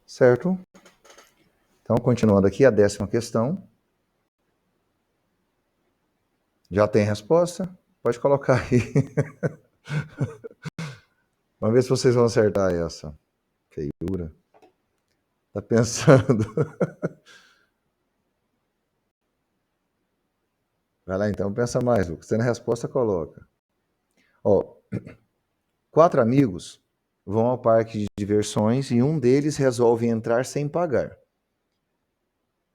Certo? Então, continuando aqui, a 10ª questão. Já tem resposta? Pode colocar aí. Vamos ver se vocês vão acertar essa. Feiura. Tá pensando. Vai lá então, pensa mais, Lucas. Tendo a resposta, coloca. Ó, 4 amigos vão ao parque de diversões e um deles resolve entrar sem pagar.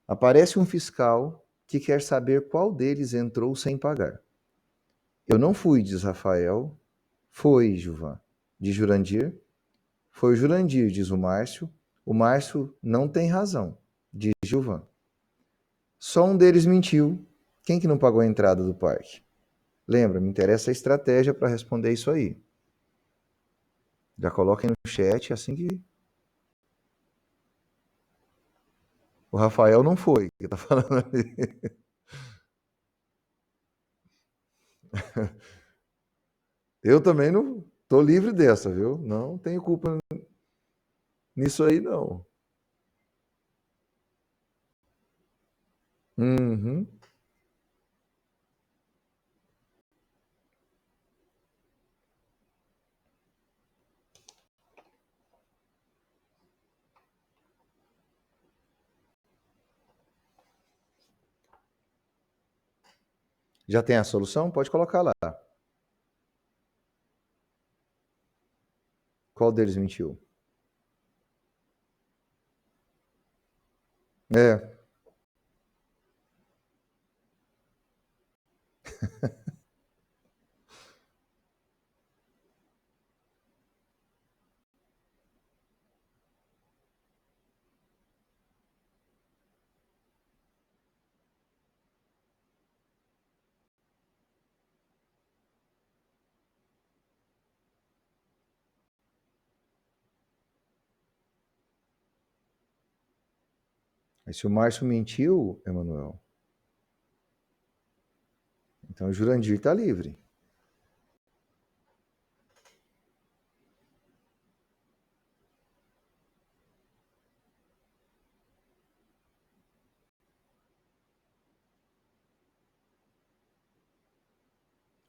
Aparece um fiscal que quer saber qual deles entrou sem pagar. Eu não fui, diz Rafael. Foi, Gilvan. Diz Jurandir. Foi o Jurandir, diz o Márcio. O Márcio não tem razão, diz Gilvan. Só um deles mentiu. Quem que não pagou a entrada do parque? Lembra, me interessa a estratégia para responder isso aí. Já coloquem no chat assim que... O Rafael não foi, que tá falando ali. Eu também não tô livre dessa, viu? Não tenho culpa nisso aí, não. Uhum. Já tem a solução? Pode colocar lá. Qual deles mentiu? É. Mas se o Márcio mentiu, Emanuel, então o Jurandir está livre.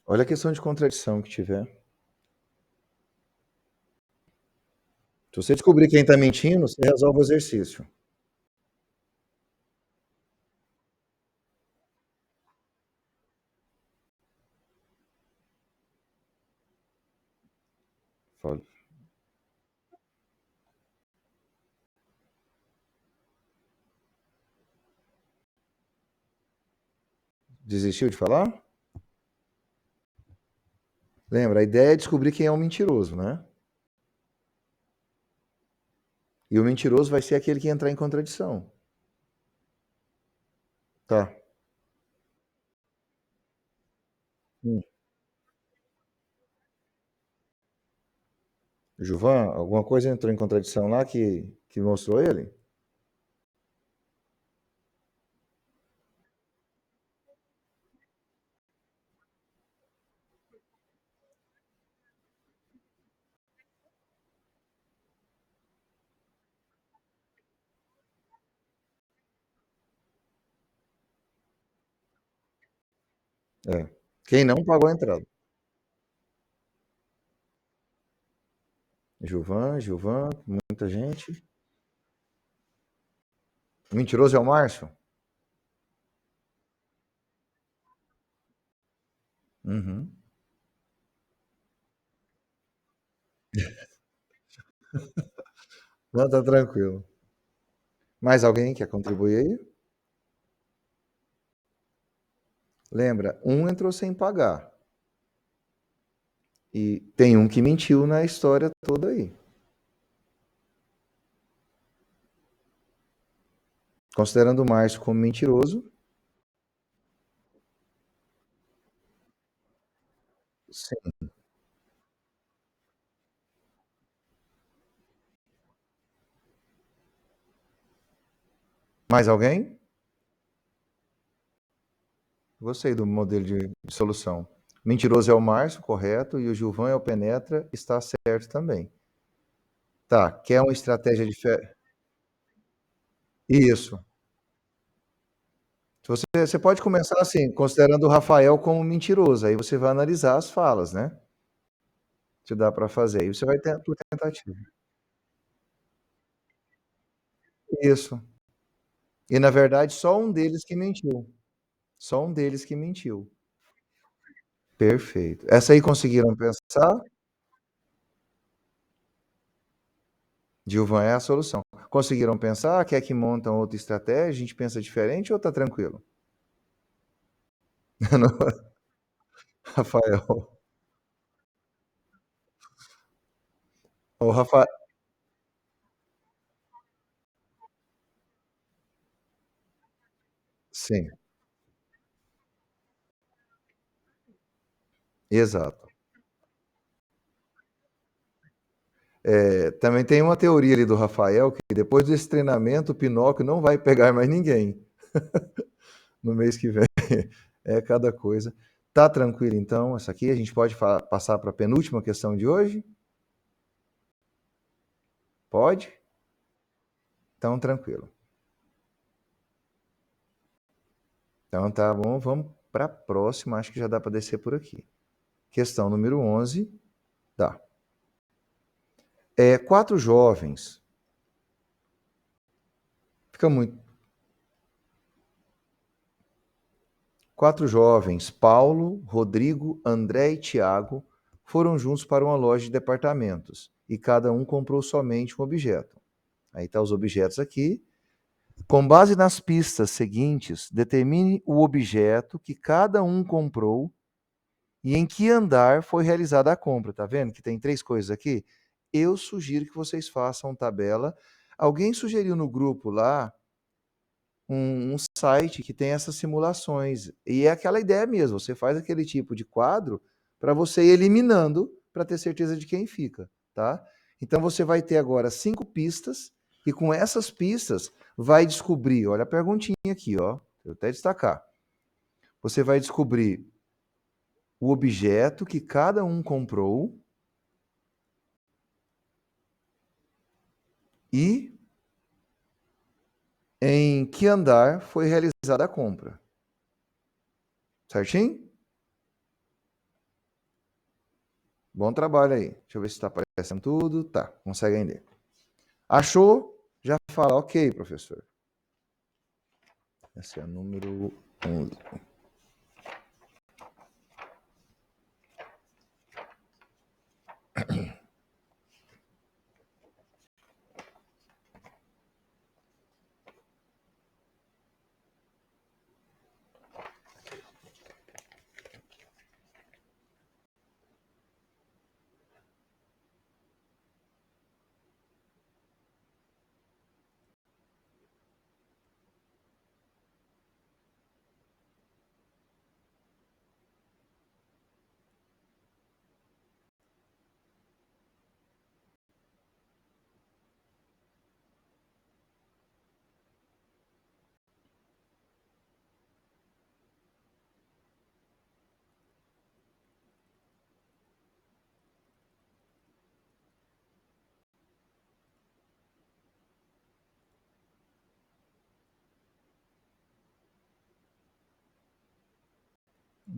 Olha a questão de contradição que tiver. Se você descobrir quem está mentindo, você resolve o exercício. Fala. Desistiu de falar? Lembra, a ideia é descobrir quem é o mentiroso, né? E o mentiroso vai ser aquele que entrar em contradição. Tá. Hum. Gilvan, alguma coisa entrou em contradição lá que mostrou ele? É. Quem não pagou a entrada? Gilvan, muita gente. O mentiroso é o Márcio? Uhum. Não, tá tranquilo. Mais alguém quer contribuir aí? Lembra, um entrou sem pagar. E tem um que mentiu na história toda aí. Considerando o Márcio como mentiroso, sim. Mais alguém? Gostei do modelo de solução. Mentiroso é o Márcio, correto, e o Gilvan é o Penetra, está certo também. Tá, quer uma estratégia diferente? Isso. Se você pode começar assim, considerando o Rafael como mentiroso, aí você vai analisar as falas, né, se dá para fazer, aí você vai ter por tentativa. Isso. E na verdade só um deles que mentiu, só um deles que mentiu. Perfeito. Essa aí conseguiram pensar? Gilvan é a solução. Conseguiram pensar? Quer que montam outra estratégia, a gente pensa diferente ou tá tranquilo? Rafael. O Rafa sim, exato. Também tem uma teoria ali do Rafael que depois desse treinamento o Pinóquio não vai pegar mais ninguém no mês que vem. É cada coisa. Tá tranquilo então, essa aqui a gente pode passar para a penúltima questão de hoje? Pode? Então tranquilo. Então tá bom, vamos para a próxima, acho que já dá para descer por aqui. Questão número 11, dá. Quatro jovens, fica muito. Quatro jovens, Paulo, Rodrigo, André e Tiago, foram juntos para uma loja de departamentos e cada um comprou somente um objeto. Aí tá os objetos aqui. Com base nas pistas seguintes, determine o objeto que cada um comprou e em que andar foi realizada a compra. Tá vendo que tem três coisas aqui? Eu sugiro que vocês façam tabela. Alguém sugeriu no grupo lá um site que tem essas simulações. E é aquela ideia mesmo, você faz aquele tipo de quadro para você ir eliminando para ter certeza de quem fica, tá? Então você vai ter agora 5 pistas e com essas pistas vai descobrir, olha a perguntinha aqui, ó, eu até destacar. Você vai descobrir o objeto que cada um comprou e em que andar foi realizada a compra. Certinho? Bom trabalho aí. Deixa eu ver se está aparecendo tudo. Tá, consegue ainda. Achou? Já fala, ok, professor. Esse é o número 11.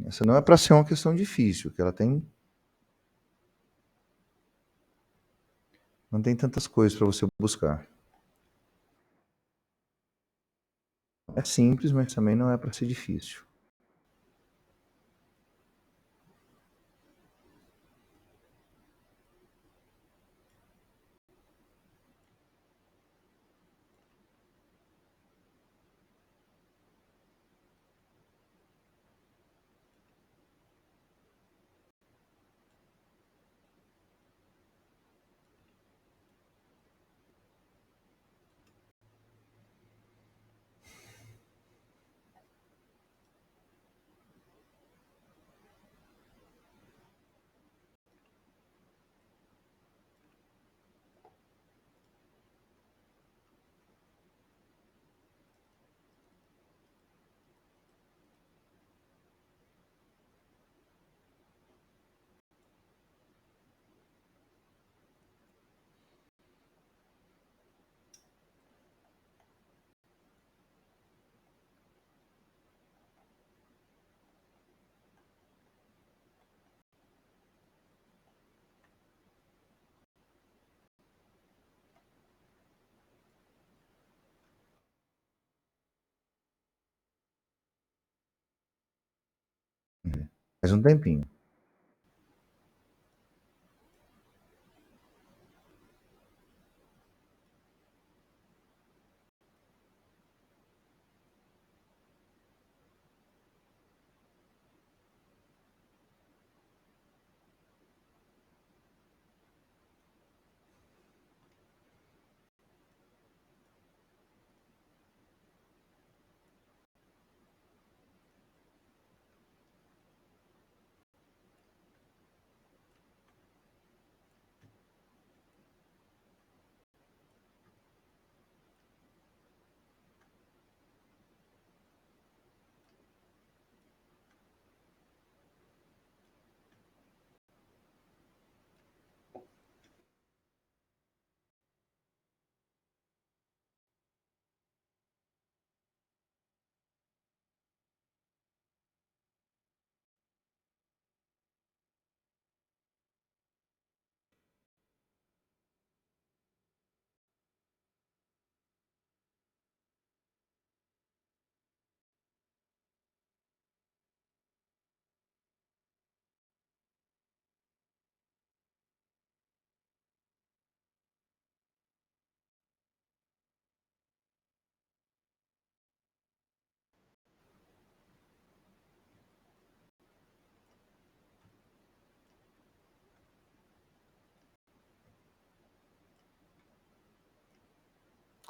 Essa não é para ser uma questão difícil, que ela tem não tem tantas coisas para você buscar. É simples, mas também não é para ser difícil. Faz um tempinho.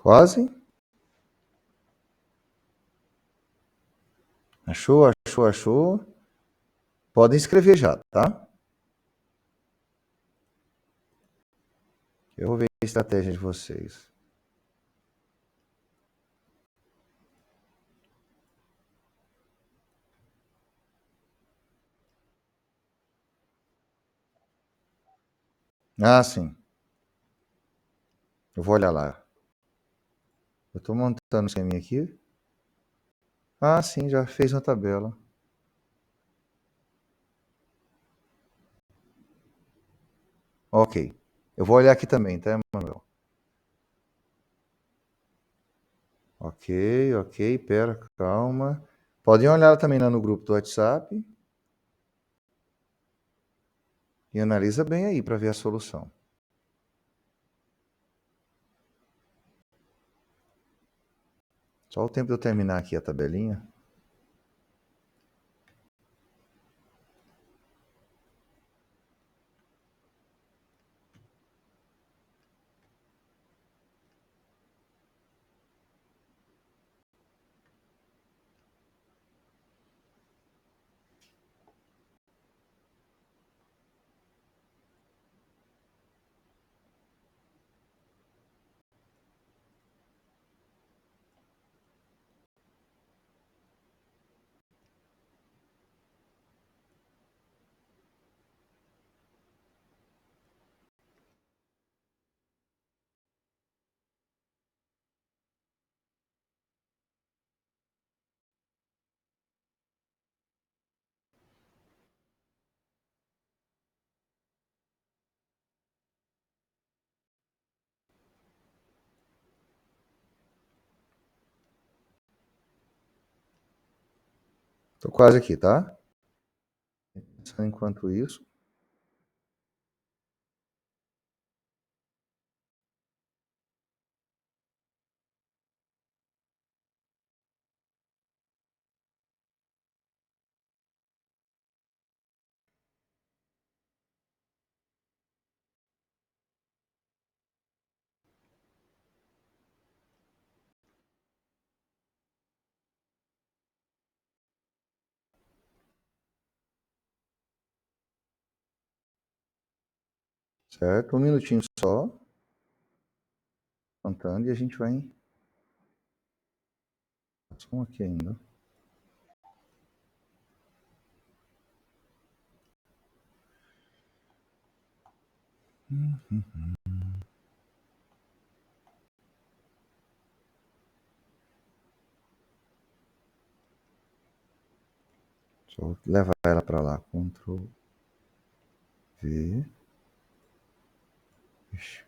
Quase? Achou, achou, achou? Podem escrever já, tá? Eu vou ver a estratégia de vocês. Ah, sim. Eu vou olhar lá. Eu estou montando o esqueminha aqui. Ah, sim, já fez uma tabela. Ok. Eu vou olhar aqui também, tá, Manuel? Ok, ok, pera, calma. Podem olhar também lá no grupo do WhatsApp e analisa bem aí para ver a solução. Só o tempo de eu terminar aqui a tabelinha. Tô quase aqui, tá? Enquanto isso. Certo? Um minutinho só. Contando e a gente vai. Só aqui ainda. Só levar ela para lá. Ctrl V. Ixi.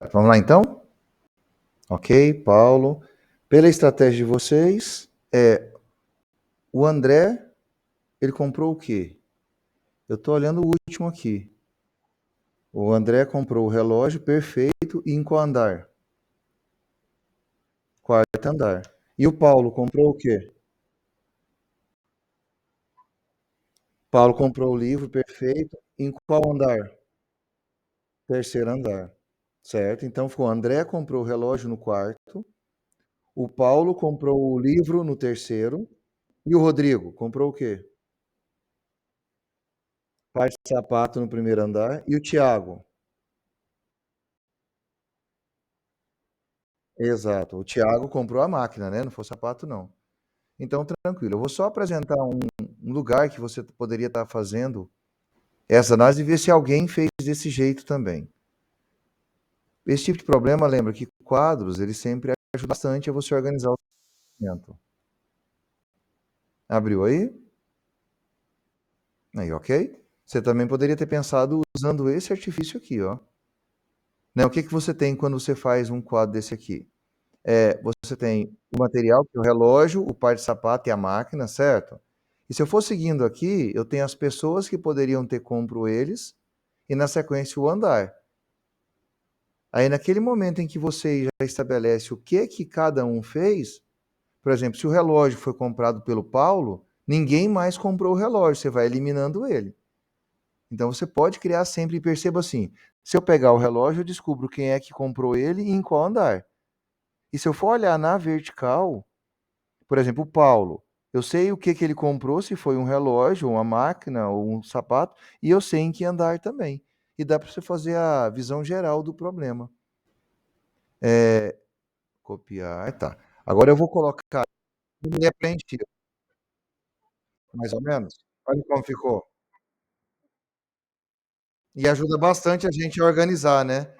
Vamos lá então? Ok, Paulo. Pela estratégia de vocês, o André, ele comprou o quê? Eu estou olhando o último aqui. O André comprou o relógio perfeito e em qual andar? Quarto andar. E o Paulo comprou o quê? Paulo comprou o livro perfeito em qual andar? Terceiro andar. Certo? Então ficou: André comprou o relógio no quarto, o Paulo comprou o livro no terceiro e o Rodrigo comprou o quê? Par de sapato no primeiro andar. E o Tiago? Exato. O Tiago comprou a máquina, né? Não foi o sapato, não. Então, tranquilo. Eu vou só apresentar um lugar que você poderia estar fazendo essa análise e ver se alguém fez desse jeito também. Esse tipo de problema, lembra que quadros, ele sempre ajuda bastante a você organizar o documento. Abriu aí? Aí, ok? Você também poderia ter pensado usando esse artifício aqui, ó. Né? O que que você tem quando você faz um quadro desse aqui? Você tem o material, que é o relógio, o par de sapato e a máquina, certo? E se eu for seguindo aqui, eu tenho as pessoas que poderiam ter compro eles e na sequência o andar. Aí naquele momento em que você já estabelece o que cada um fez, por exemplo, se o relógio foi comprado pelo Paulo, ninguém mais comprou o relógio, você vai eliminando ele. Então você pode criar sempre, e perceba assim, se eu pegar o relógio, eu descubro quem é que comprou ele e em qual andar. E se eu for olhar na vertical, por exemplo, o Paulo, eu sei o que ele comprou, se foi um relógio, uma máquina ou um sapato, e eu sei em que andar também. E dá para você fazer a visão geral do problema. É, copiar, tá. Agora eu vou colocar linha preenchida, mais ou menos. Olha como ficou. E ajuda bastante a gente a organizar, né?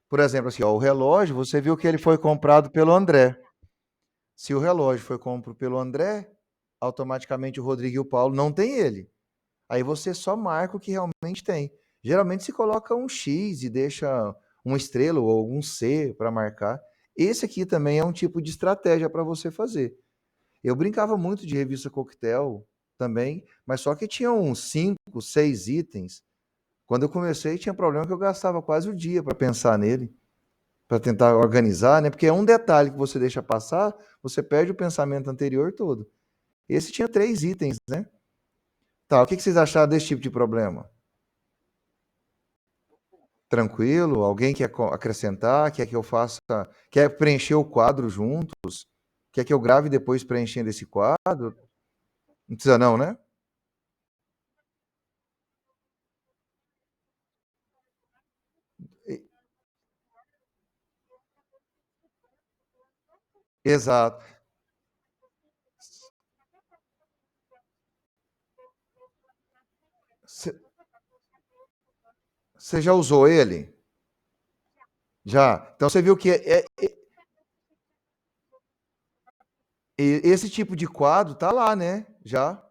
Por exemplo, assim, ó, o relógio, você viu que ele foi comprado pelo André. Se o relógio foi compro pelo André, automaticamente o Rodrigo e o Paulo não tem ele. Aí você só marca o que realmente tem. Geralmente se coloca um X e deixa uma estrela ou um C para marcar. Esse aqui também é um tipo de estratégia para você fazer. Eu brincava muito de revista Coquetel também, mas só que tinha uns 5, 6 itens. Quando eu comecei, tinha problema que eu gastava quase o dia para pensar nele, para tentar organizar, né? Porque é um detalhe que você deixa passar, você perde o pensamento anterior todo. Esse tinha 3 itens, né? Tá, o que vocês acharam desse tipo de problema? Tranquilo? Alguém quer acrescentar? Quer que eu faça? Quer preencher o quadro juntos? Quer que eu grave depois preenchendo esse quadro? Não precisa não, né? E- Exato. Você já usou ele? Já. Então você viu que esse tipo de quadro tá lá, né? Já.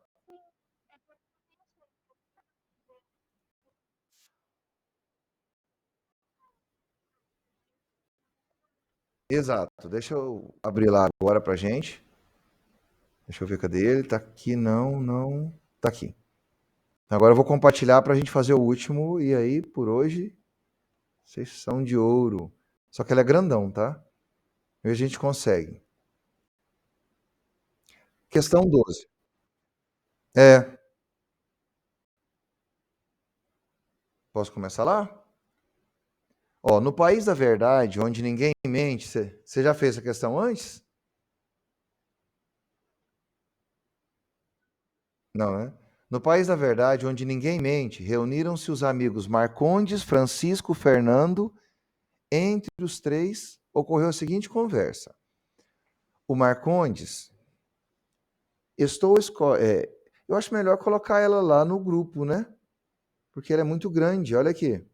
Exato. Deixa eu abrir lá agora pra gente. Deixa eu ver, cadê ele? Tá aqui, não, não. Tá aqui. Agora eu vou compartilhar pra gente fazer o último. E aí, por hoje, vocês são de ouro. Só que ele é grandão, tá? E a gente consegue. Questão 12. É, posso começar lá? Ó, no país da verdade, onde ninguém mente, você já fez essa questão antes? Não, né? No país da verdade, onde ninguém mente, reuniram-se os amigos Marcondes, Francisco, Fernando. Entre os três, ocorreu a seguinte conversa. O Marcondes, eu acho melhor colocar ela lá no grupo, né? Porque ela é muito grande, olha aqui.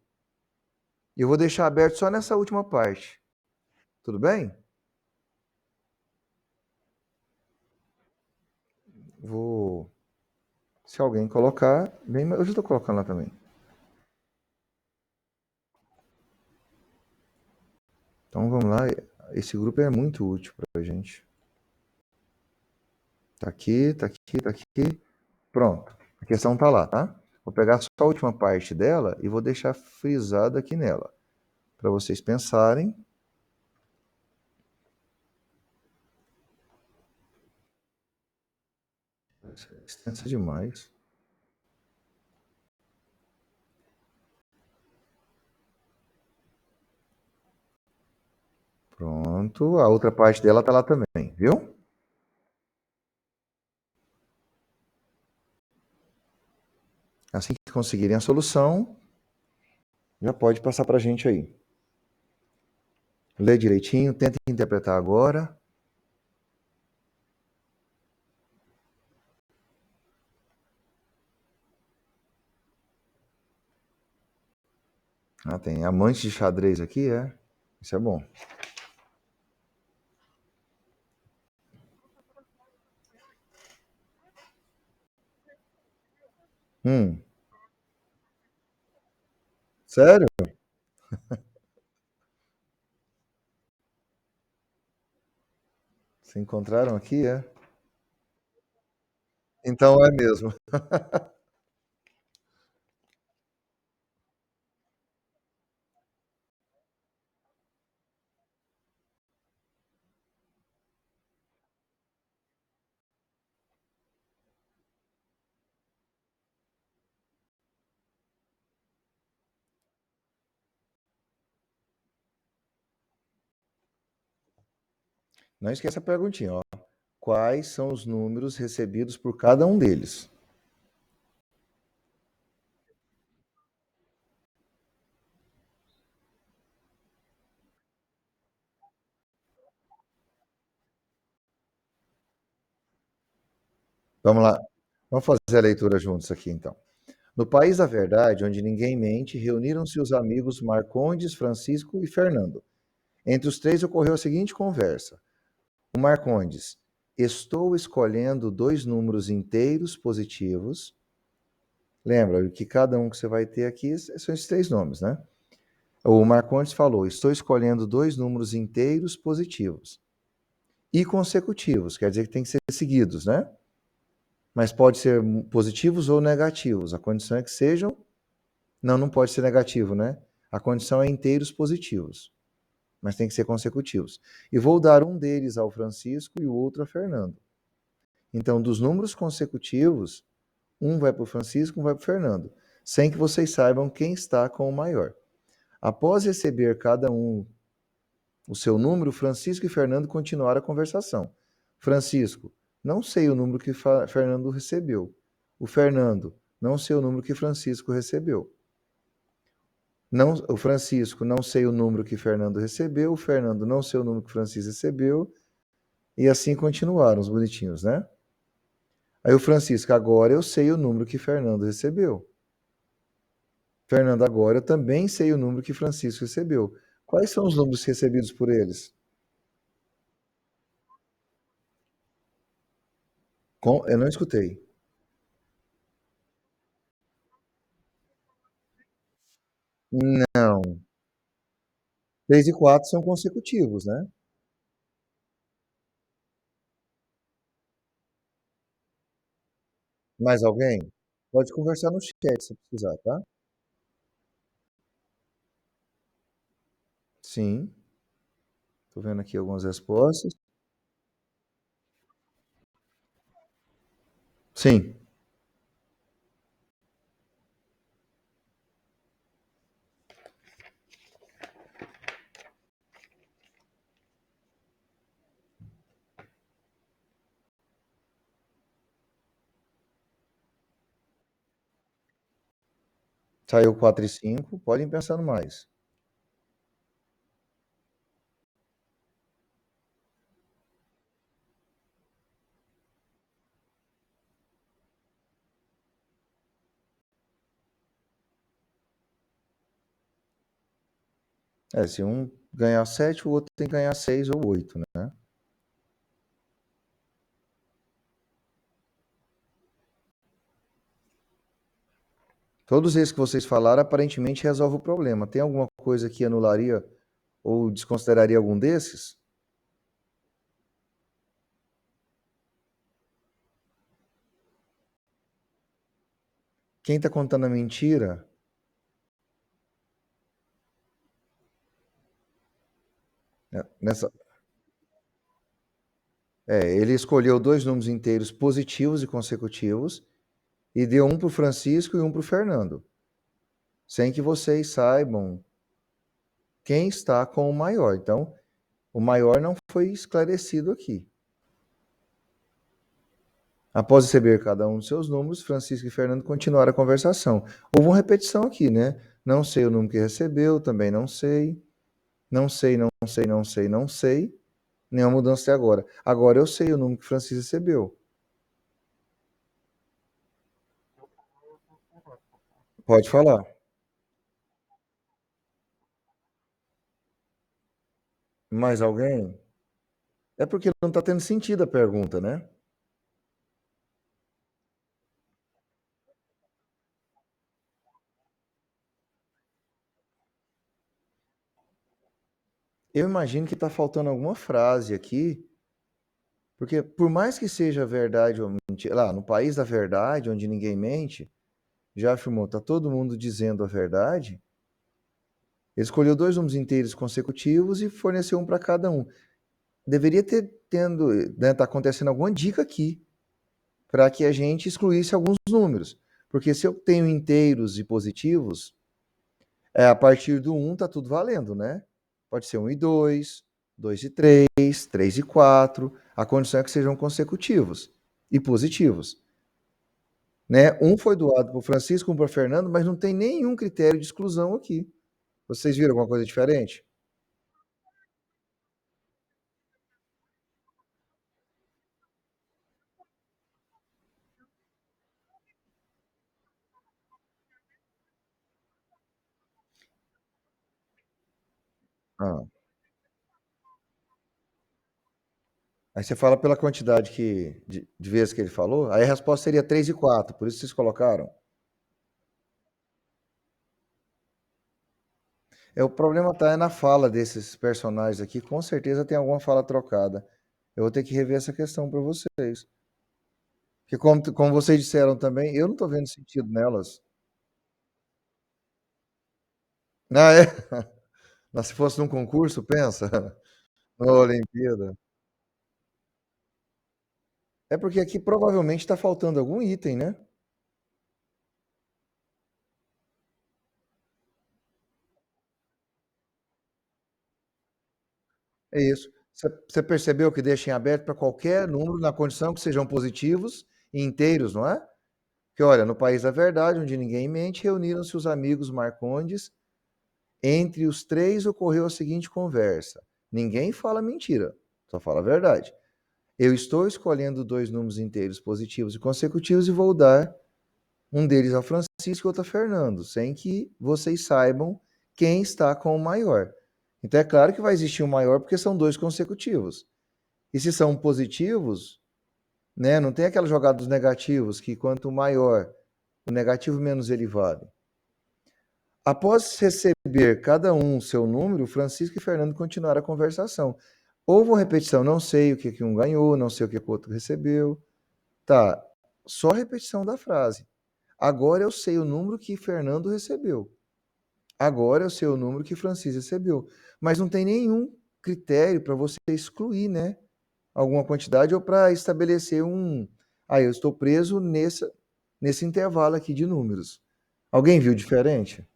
Eu vou deixar aberto só nessa última parte. Tudo bem? Vou. Se alguém colocar, bem, eu já estou colocando lá também. Então vamos lá. Esse grupo é muito útil para a gente. Tá aqui, tá aqui, tá aqui. Pronto. A questão tá lá, tá? Vou pegar só a última parte dela e vou deixar frisado aqui nela, para vocês pensarem. Isso é extensa demais. Pronto. A outra parte dela tá lá também, viu? Assim que conseguirem a solução, já pode passar para a gente aí. Lê direitinho, tenta interpretar agora. Ah, tem amante de xadrez aqui, é? Isso é bom. Hum, sério? Se encontraram aqui, é? Então é mesmo. Não esqueça a perguntinha, ó. Quais são os números recebidos por cada um deles? Vamos lá. Vamos fazer a leitura juntos aqui, então. No país da verdade, onde ninguém mente, reuniram-se os amigos Marcondes, Francisco e Fernando. Entre os três ocorreu a seguinte conversa. O Marcondes: estou escolhendo dois números inteiros positivos. Lembra que cada um que você vai ter aqui são esses três nomes, né? O Marcondes falou: estou escolhendo dois números inteiros positivos e consecutivos, quer dizer que tem que ser seguidos, né? Mas pode ser positivos ou negativos. A condição é que sejam. Não, não pode ser negativo, né? A condição é inteiros positivos, mas tem que ser consecutivos. E vou dar um deles ao Francisco e o outro a Fernando. Então, dos números consecutivos, um vai para o Francisco, um vai para o Fernando, sem que vocês saibam quem está com o maior. Após receber cada um o seu número, Francisco e Fernando continuaram a conversação. Francisco: não sei o número que Fernando recebeu. O Fernando: não sei o número que Francisco recebeu. Não, o Francisco: não sei o número que Fernando recebeu. O Fernando: não sei o número que Francisco recebeu. E assim continuaram os bonitinhos, né? Aí o Francisco: agora eu sei o número que Fernando recebeu. Fernando: agora eu também sei o número que Francisco recebeu. Quais são os números recebidos por eles? Eu não escutei. Não. 3 e 4 são consecutivos, né? Mais alguém? Pode conversar no chat se precisar, tá? Sim. Tô vendo aqui algumas respostas. Sim. Saiu 4 e 5. Podem pensar no mais. Se um ganhar 7, o outro tem que ganhar 6 ou 8, né? Todos esses que vocês falaram aparentemente resolve o problema. Tem alguma coisa que anularia Ou desconsideraria algum desses? Quem está contando a mentira? Nessa, ele escolheu dois números inteiros positivos e consecutivos e deu um para o Francisco e um para o Fernando, sem que vocês saibam quem está com o maior. Então, o maior não foi esclarecido aqui. Após receber cada um dos seus números, Francisco e Fernando continuaram a conversação. Houve uma repetição aqui, né? Não sei o número que recebeu, também não sei. Não sei, não sei, não sei, não sei. Nenhuma mudança até agora. Agora eu sei o número que Francisco recebeu. Pode falar. Mais alguém? É porque não está tendo sentido a pergunta, né? Eu imagino que está faltando alguma frase aqui, porque por mais que seja verdade ou mentira, lá no país da verdade, onde ninguém mente, já afirmou, está todo mundo dizendo a verdade. Ele escolheu dois números inteiros consecutivos e forneceu um para cada um. Deveria ter tendo, né, tá acontecendo alguma dica aqui para que a gente excluísse alguns números. Porque se eu tenho inteiros e positivos, a partir do um tá tudo valendo, né? Pode ser um e 2, 2 e 3, 3 e 4. A condição é que sejam consecutivos e positivos. Né? Um foi doado para o Francisco, um para o Fernando, mas não tem nenhum critério de exclusão aqui. Vocês viram alguma coisa diferente? Ah. Aí você fala pela quantidade de vezes que ele falou, aí a resposta seria 3 e 4, por isso vocês colocaram. O problema tá na fala desses personagens aqui, com certeza tem alguma fala trocada. Eu vou ter que rever essa questão para vocês. Porque como vocês disseram também, eu não estou vendo sentido nelas. Ah, é? Mas se fosse num concurso, pensa, numa Olimpíada. É porque aqui provavelmente está faltando algum item, né? É isso. Você percebeu que deixa em aberto para qualquer número, na condição que sejam positivos e inteiros, não é? Que olha, no país da verdade, onde ninguém mente, reuniram-se os amigos Marcondes. Entre os três ocorreu a seguinte conversa: ninguém fala mentira, só fala a verdade. Eu estou escolhendo dois números inteiros positivos e consecutivos e vou dar um deles ao Francisco e outro a Fernando, sem que vocês saibam quem está com o maior. Então é claro que vai existir um maior porque são dois consecutivos. E se são positivos, né, não tem aquela jogada dos negativos que quanto maior o negativo menos ele vale. Após receber cada um seu número, Francisco e Fernando continuaram a conversação. Houve uma repetição, não sei o que, que um ganhou, não sei o que, que o outro recebeu. Tá, só repetição da frase. Agora eu sei o número que Fernando recebeu. Agora eu sei o número que Francisco recebeu. Mas não tem nenhum critério para você excluir, né? Alguma quantidade ou para estabelecer um. Ah, eu estou preso nesse intervalo aqui de números. Alguém viu diferente?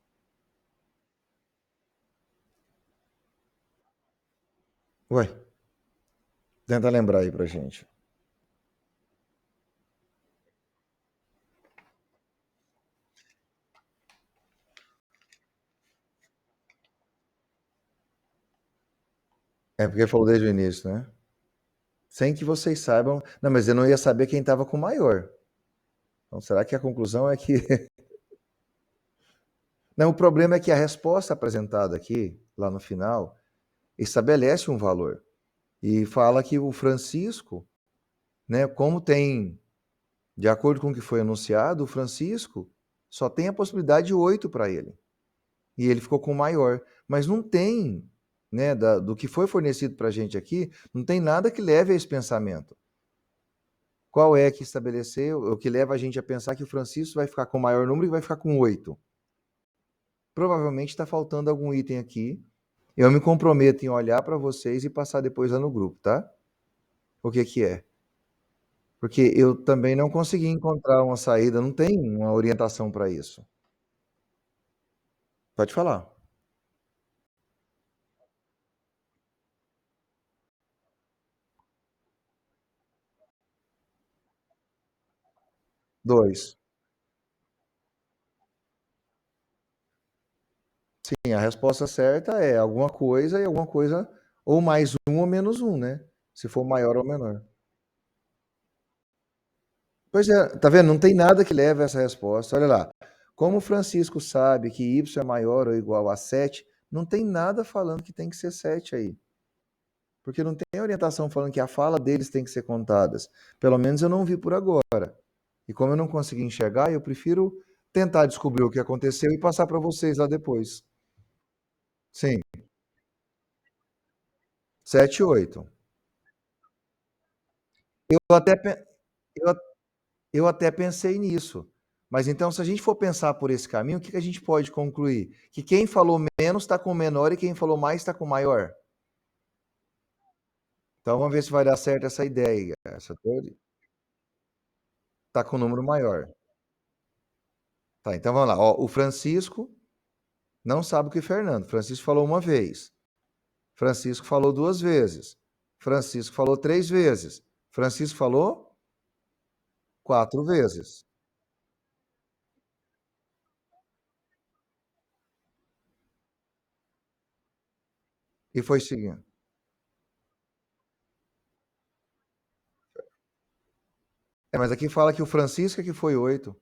Ué, tenta lembrar aí pra gente. É porque falou desde o início, né? Sem que vocês saibam. Não, mas eu não ia saber quem estava com o maior. Então, será que a conclusão é que. Não, o problema é que a resposta apresentada aqui, lá no final, estabelece um valor. E fala que o Francisco, né, como tem, de acordo com o que foi anunciado, o Francisco só tem a possibilidade de 8 para ele. E ele ficou com o maior. Mas não tem. né, do que foi fornecido para a gente aqui, não tem nada que leve a esse pensamento. Qual é que estabeleceu, o que leva a gente a pensar que o Francisco vai ficar com o maior número e vai ficar com 8? Provavelmente está faltando algum item aqui. Eu me comprometo em olhar para vocês e passar depois lá no grupo, tá? O que que é? Porque eu também não consegui encontrar uma saída, não tem uma orientação para isso. Pode falar. 2. Sim, a resposta certa é alguma coisa e alguma coisa, ou mais um ou menos um, né? Se for maior ou menor. Pois é, tá vendo? Não tem nada que leve a essa resposta. Olha lá. Como o Francisco sabe que y é maior ou igual a 7, não tem nada falando que tem que ser 7 aí. Porque não tem orientação falando que a fala deles tem que ser contadas. Pelo menos eu não vi por agora. E como eu não consegui enxergar, eu prefiro tentar descobrir o que aconteceu e passar para vocês lá depois. Sim, 7 e 8. Eu até, eu, eu até pensei nisso. Mas então, se a gente for pensar por esse caminho, o que a gente pode concluir? Que quem falou menos está com o menor e quem falou mais está com o maior. Então vamos ver se vai dar certo essa ideia. Essa teoria está com o número maior. Tá, então vamos lá. Ó, o Francisco não sabe o que Fernando. Francisco falou uma vez. Francisco falou duas vezes. Francisco falou três vezes. Francisco falou quatro vezes. E foi seguindo. É, mas aqui fala que o Francisco é que foi oito.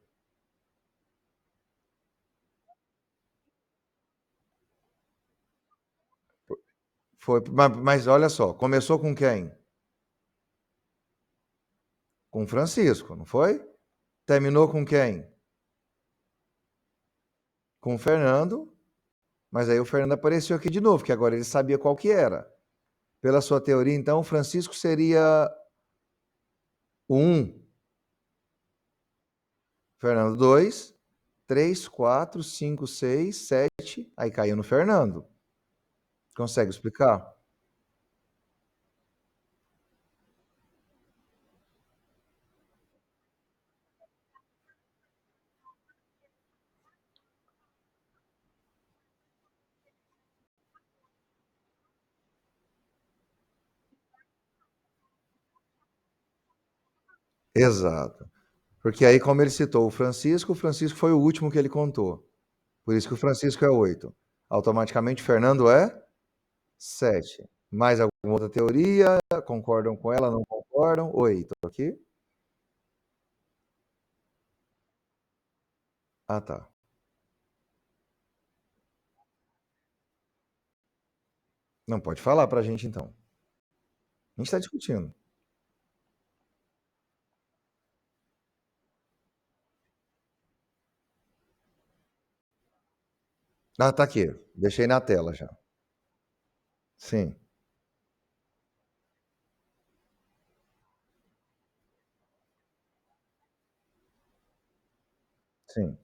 Foi, mas olha só, começou com quem? Com Francisco, não foi? Terminou com quem? Com o Fernando, mas aí o Fernando apareceu aqui de novo, que agora ele sabia qual que era. Pela sua teoria, então, o Francisco seria o 1, Fernando 2, 3, 4, 5, 6, 7, aí caiu no Fernando. Consegue explicar? Exato. Porque aí, como ele citou o Francisco foi o último que ele contou. Por isso que o Francisco é 8. Automaticamente, Fernando é 7. Mais alguma outra teoria? Concordam com ela? Não concordam? Oi, tô aqui. Ah, tá. Não pode falar pra gente, então. A gente está discutindo. Ah, tá aqui. Deixei na tela já. Sim, sim.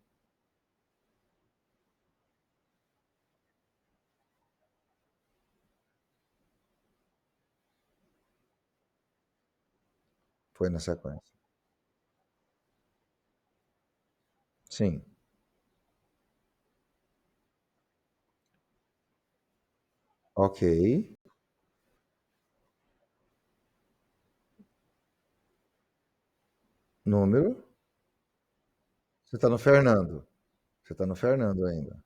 Foi na sequência. Sim. Ok. Número. Você está no Fernando. Você está no Fernando ainda.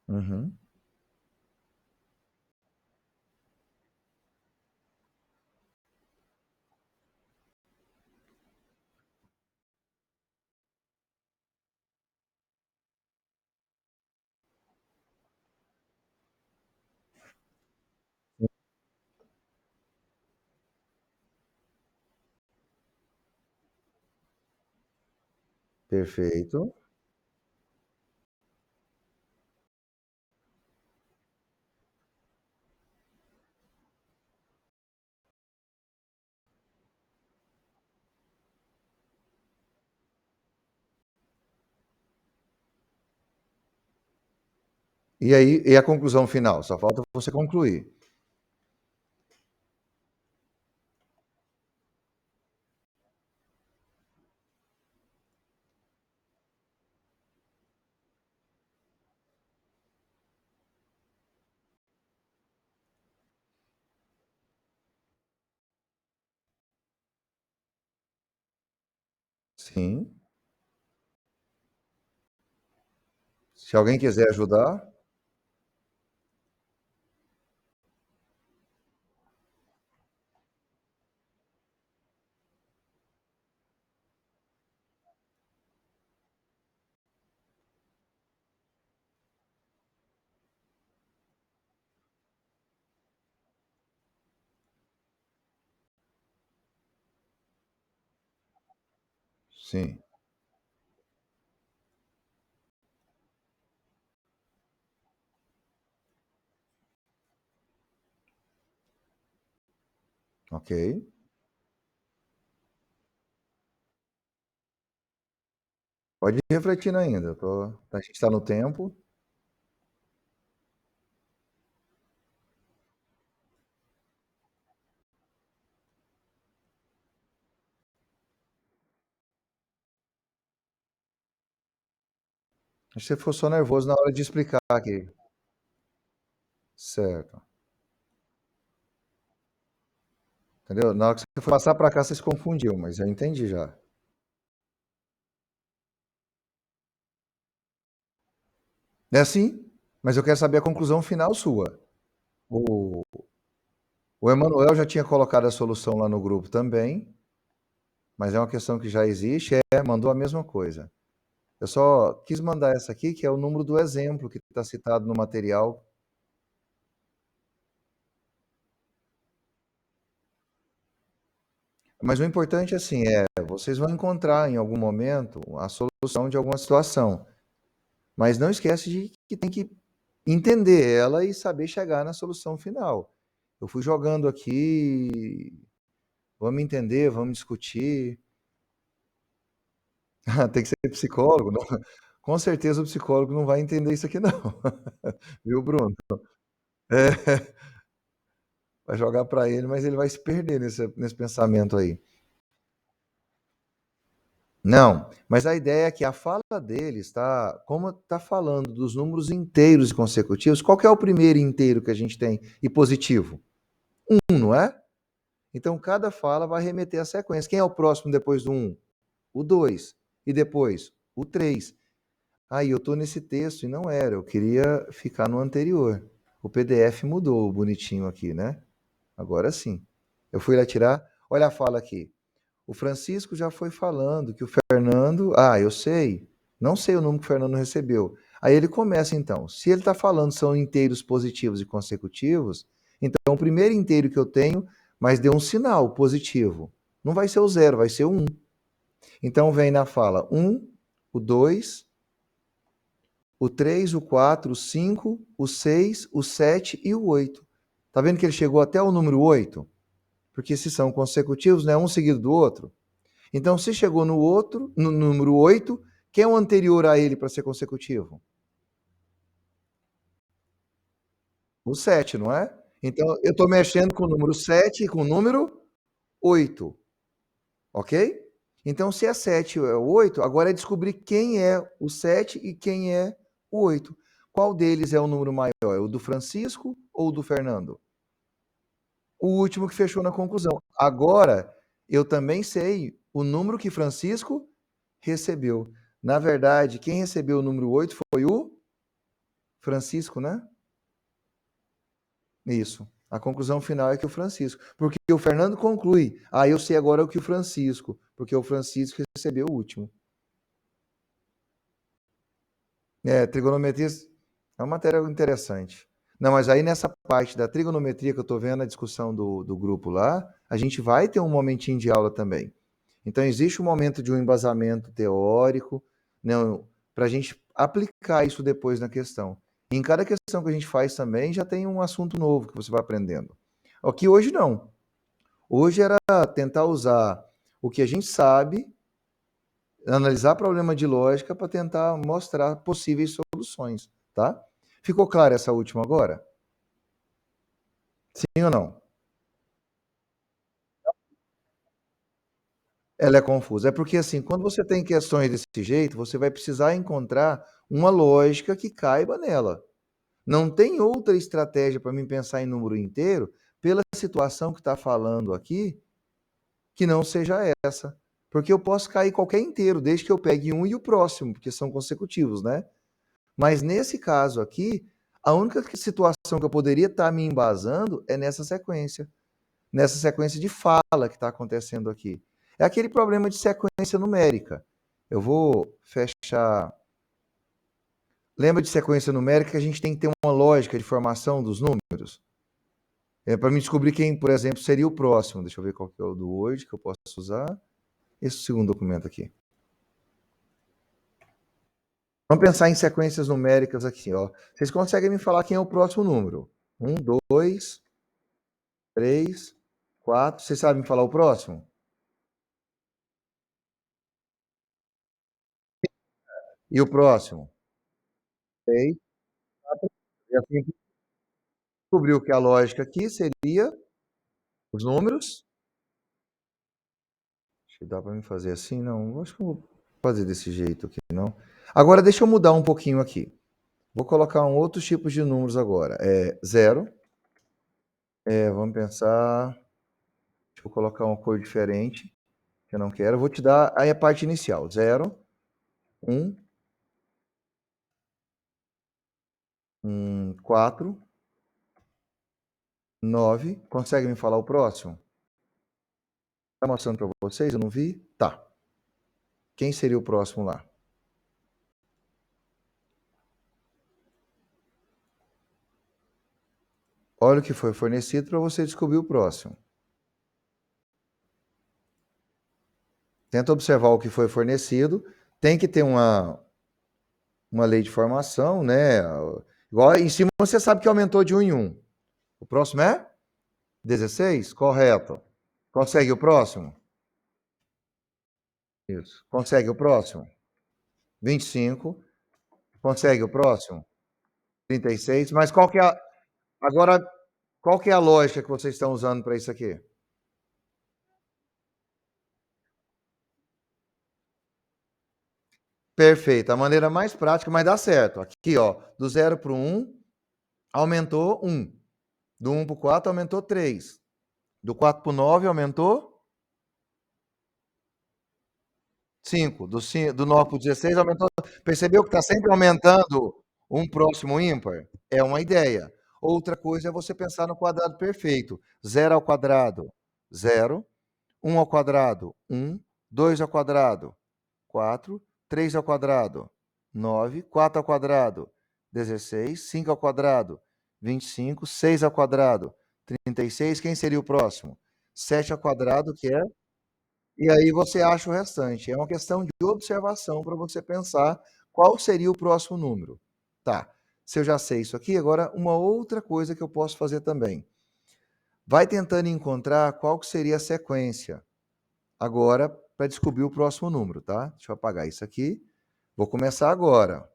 Uhum. Perfeito. E aí, e a conclusão final? Só falta você concluir. Sim. Se alguém quiser ajudar, sim. Ok. Pode ir refletindo ainda. A gente está no tempo. Acho que você ficou só nervoso na hora de explicar aqui. Certo. Entendeu? Na hora que você foi passar para cá, você se confundiu, mas eu entendi já. É assim, mas eu quero saber a conclusão final sua. O, o Emanuel já tinha colocado a solução lá no grupo também, mas é uma questão que já existe, mandou a mesma coisa. Eu só quis mandar essa aqui, que é o número do exemplo que está citado no material. Mas o importante, assim, vocês vão encontrar em algum momento a solução de alguma situação. Mas não esquece de que tem que entender ela e saber chegar na solução final. Eu fui jogando aqui, vamos entender, vamos discutir. Tem que ser psicólogo, não? Com certeza o psicólogo não vai entender isso aqui, não. Viu, Bruno? É, vai jogar para ele, mas ele vai se perder nesse pensamento aí. Não, mas a ideia é que a fala dele está, como está falando dos números inteiros e consecutivos, qual que é o primeiro inteiro que a gente tem e positivo? Não é? Então cada fala vai remeter à sequência. Quem é o próximo depois do 1? O 2. E depois? O 3. Aí eu estou nesse texto e não era, eu queria ficar no anterior. O PDF mudou bonitinho aqui, né? Agora sim. Eu fui lá tirar, olha a fala aqui. O Francisco já foi falando que o Fernando. Ah, eu sei. Não sei o número que o Fernando recebeu. Aí ele começa então. Se ele está falando são inteiros positivos e consecutivos, então o primeiro inteiro que eu tenho, mas deu um sinal positivo. Não vai ser o zero, vai ser o 1. Então vem na fala 1, o 2, o 3, o 4, o 5, o 6, o 7 e o 8. Tá vendo que ele chegou até o número 8? Porque se são consecutivos, não é um seguido do outro. Então, se chegou no outro, no número 8, quem é o anterior a ele para ser consecutivo? O 7, não é? Então, eu estou mexendo com o número 7 e com o número 8, ok? Então, se é 7 ou é 8, agora é descobrir quem é o 7 e quem é o 8. Qual deles é o número maior? É o do Francisco ou o do Fernando? O último que fechou na conclusão. Agora, eu também sei o número que Francisco recebeu. Na verdade, quem recebeu o número 8 foi o Francisco, né? Isso. A conclusão final é que o Francisco. Porque o Fernando conclui. Ah, eu sei agora o que o Francisco. Porque o Francisco recebeu o último. Trigonometria é uma matéria interessante. Não, mas aí nessa parte da trigonometria que eu estou vendo a discussão do grupo lá, a gente vai ter um momentinho de aula também. Então, existe um momento de um embasamento teórico, né, para a gente aplicar isso depois na questão. E em cada questão que a gente faz também, já tem um assunto novo que você vai aprendendo. Aqui hoje não. Hoje era tentar usar o que a gente sabe, analisar problema de lógica para tentar mostrar possíveis soluções, tá? Ficou clara essa última agora? Sim ou não? Ela é confusa. É porque, assim, quando você tem questões desse jeito, você vai precisar encontrar uma lógica que caiba nela. Não tem outra estratégia para mim pensar em número inteiro, pela situação que está falando aqui, que não seja essa. Porque eu posso cair qualquer inteiro, desde que eu pegue um e o próximo, porque são consecutivos, né? Mas nesse caso aqui, a única situação que eu poderia estar me embasando é nessa sequência de fala que está acontecendo aqui. É aquele problema de sequência numérica. Eu vou fechar. Lembra de sequência numérica que a gente tem que ter uma lógica de formação dos números? É para me descobrir quem, por exemplo, seria o próximo. Deixa eu ver qual que é o do hoje que eu posso usar. Esse segundo documento aqui. Vamos pensar em sequências numéricas aqui, ó. Vocês conseguem me falar quem é o próximo número? 1, 2, 3, 4. Vocês sabem me falar o próximo? E o próximo? 3, 4. E assim descobriu que a lógica aqui seria os números. Acho que dá para me fazer assim? Não, acho que eu vou fazer desse jeito aqui, não. Agora deixa eu mudar um pouquinho aqui. Vou colocar um outro tipo de números agora. É 0. Vamos pensar. Deixa eu colocar uma cor diferente, que eu não quero. Eu vou te dar aí a parte inicial. 0, 1, 4, 9. Consegue me falar o próximo? Tá mostrando para vocês? Eu não vi? Tá. Quem seria o próximo lá? Olha o que foi fornecido para você descobrir o próximo. Tenta observar o que foi fornecido. Tem que ter uma lei de formação, né? Igual em cima você sabe que aumentou de 1 em 1. O próximo é 16? Correto. Consegue o próximo? Isso. Consegue o próximo? 25. Consegue o próximo? 36. Mas qual que é agora, qual que é a lógica que vocês estão usando para isso aqui? Perfeito. A maneira mais prática, mas dá certo. Aqui, ó, do 0 para o 1, aumentou 1. Do 1 para o 4, aumentou 3. Do 4 para o 9, aumentou 5. Do 9 para o 16, aumentou. Percebeu que está sempre aumentando um próximo ímpar? É uma ideia. Outra coisa é você pensar no quadrado perfeito. 0 ao quadrado, 0. 1 ao quadrado, 1. 2 ao quadrado, 4. 3 ao quadrado, 9. 4 ao quadrado, 16. 5 ao quadrado, 25. 6 ao quadrado, 36. Quem seria o próximo? 7 ao quadrado, que é. E aí você acha o restante. É uma questão de observação para você pensar qual seria o próximo número. Tá. Se eu já sei isso aqui, agora uma outra coisa que eu posso fazer também. Vai tentando encontrar qual que seria a sequência. Agora, para descobrir o próximo número, tá? Deixa eu apagar isso aqui. Vou começar agora.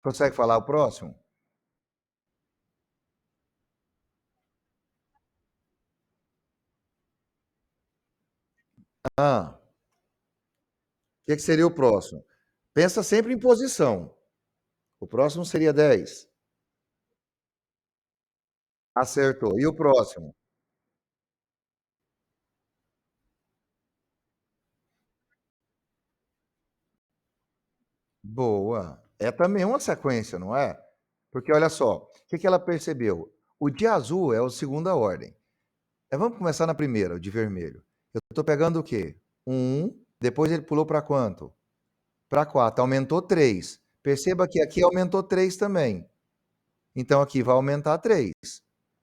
Consegue falar o próximo? Ah, o que seria o próximo? Pensa sempre em posição. O próximo seria 10. Acertou. E o próximo? Boa. É também uma sequência, não é? Porque olha só, o que ela percebeu? O de azul é o segunda ordem. Vamos começar na primeira, o de vermelho. Eu estou pegando o quê? 1, Depois ele pulou para quanto? Para 4, aumentou 3. Perceba que aqui aumentou 3 também. Então aqui vai aumentar 3.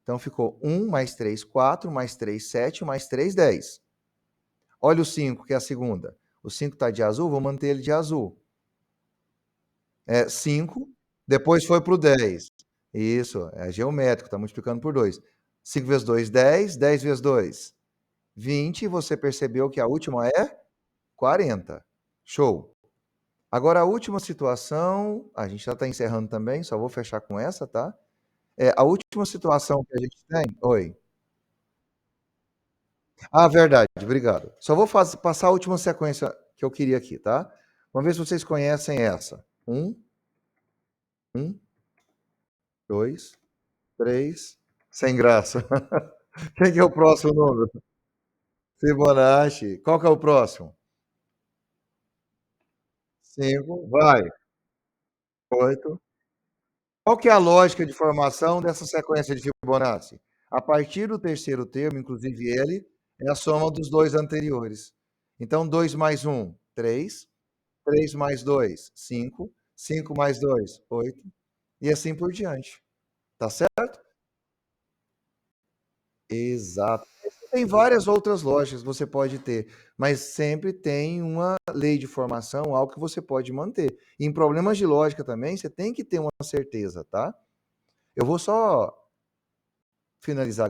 Então ficou 1 mais 3, 4, mais 3, 7, mais 3, 10. Olha o 5, que é a segunda. O 5 está de azul, vou manter ele de azul. 5, depois foi para o 10. Isso, é geométrico, está multiplicando por 2. 5 vezes 2, 10. 10 vezes 2, 20. E você percebeu que a última é 40. Show. Agora, a última situação, a gente já está encerrando também, só vou fechar com essa, tá? A última situação que a gente tem... Oi. Ah, verdade, obrigado. Só vou passar a última sequência que eu queria aqui, tá? Vamos ver se vocês conhecem essa. 1, 2, 3. Sem graça. Quem que é o próximo número? Fibonacci. Qual que é o próximo? 5. Vai. 8. Qual que é a lógica de formação dessa sequência de Fibonacci? A partir do terceiro termo, inclusive ele, é a soma dos dois anteriores. Então, 2 mais 1, 3. 3 mais 2, 5. 5 mais 2, 8. E assim por diante. Tá certo? Exato. Tem várias outras lógicas que você pode ter, mas sempre tem uma lei de formação, algo que você pode manter. E em problemas de lógica também, você tem que ter uma certeza, tá? Eu vou só finalizar